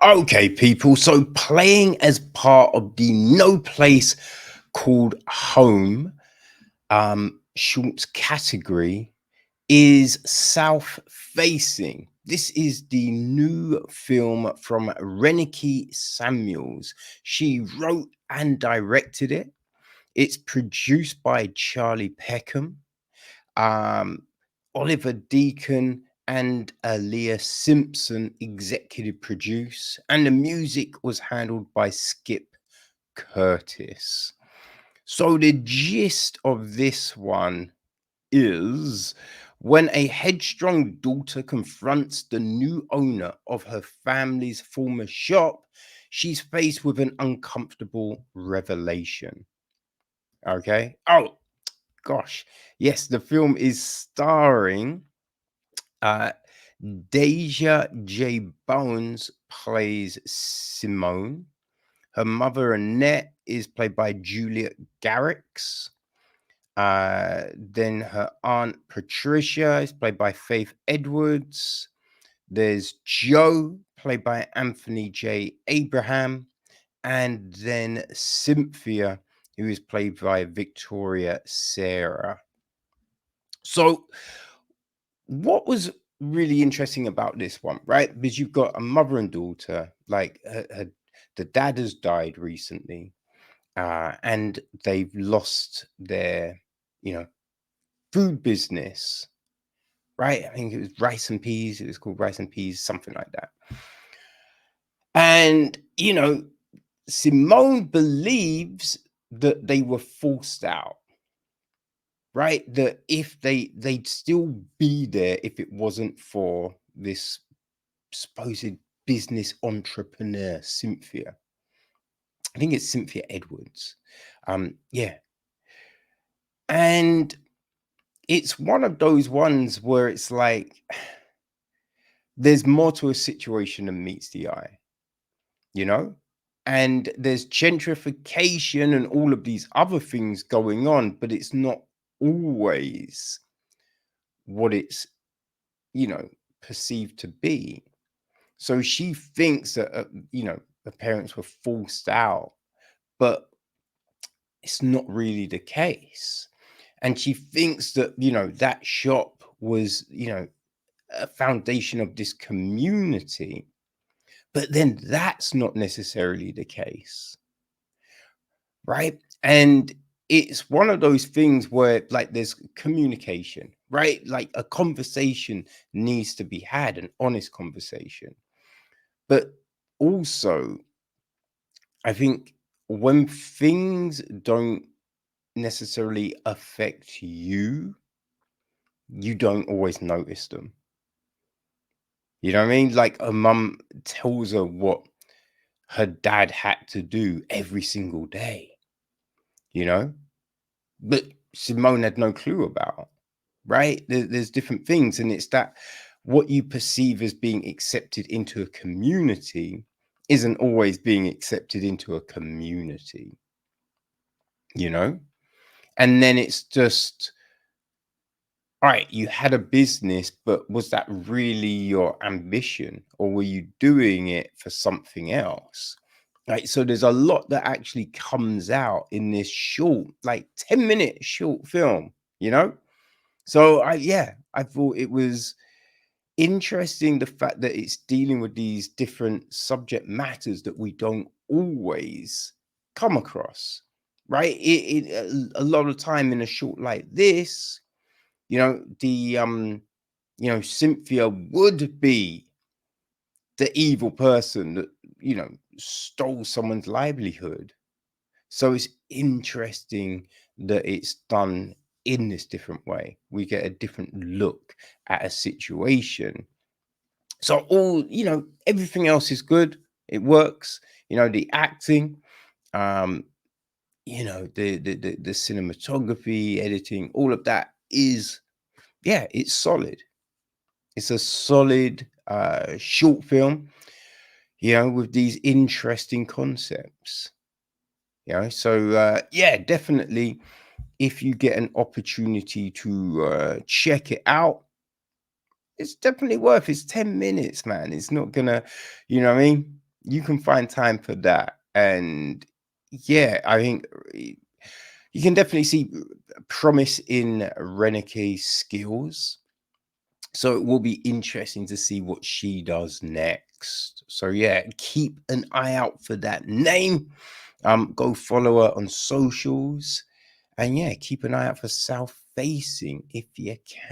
Okay, people. So playing as part of the No Place Called Home shorts category is South Facing. This is the new film from Reneque Samuels. She wrote and directed it. It's produced by Charlie Peckham, um, Oliver Deacon, and Aaliyah Simpson executive produce, and the music was handled by Skip Curtis. So the gist of this one is when a headstrong daughter confronts the new owner of her family's former shop, she's faced with an uncomfortable revelation. Okay. Oh gosh. Yes, the film is starring uh Deja J. Bowens plays Simone. Her mother Annette is played by Juliet Garricks. Then her aunt Patricia is played by Faith Edwards. There's Joe, played by Anthony J. Abraham. And then Cynthia, who is played by Victoria Serra. So, what was really interesting about this one, right? Because you've got a mother and daughter, like the dad has died recently, and they've lost their, you know, food business, right? I think it was rice and peas. It was called rice and peas, something like that. And, Simone believes that they were forced out, right? That if they'd still be there if it wasn't for this supposed business entrepreneur, Cynthia. I think it's Cynthia Edwards. Yeah. And it's one of those ones where it's like there's more to a situation than meets the eye, you know? And there's gentrification and all of these other things going on, but it's not always what it's, perceived to be. So she thinks that, the parents were forced out, but it's not really the case. And she thinks that, that shop was, a foundation of this community. But then that's not necessarily the case, right? And it's one of those things where, like, there's communication, right? Like, a conversation needs to be had, an honest conversation. But also, I think when things don't necessarily affect you, you don't always notice them. You know what I mean? Like, a mum tells her what her dad had to do every single day, you know? But Simone had no clue about, right? There's different things, and it's that what you perceive as being accepted into a community isn't always being accepted into a community, you know? And then it's just, all right, you had a business, but was that really your ambition, or were you doing it for something else? Right. So there's a lot that actually comes out in this short, like 10-minute short film, you know? So I thought it was interesting, the fact that it's dealing with these different subject matters that we don't always come across, right? A lot of time in a short like this, Cynthia would be the evil person that, stole someone's livelihood. So it's interesting that it's done in this different way. We get a different look at a situation. So everything else is good. It works. The acting, um, the cinematography, editing, all of that is, it's solid. It's a solid short film, with these interesting concepts. So definitely, if you get an opportunity to check it out, it's definitely worth. It's 10 minutes, man. It's not gonna, you know what I mean? you can find time for that. And yeah, I think you can definitely see promise in Reneke's skills. So it will be interesting to see what she does next. So yeah, keep an eye out for that name. Go follow her on socials. And yeah, keep an eye out for South Facing if you can.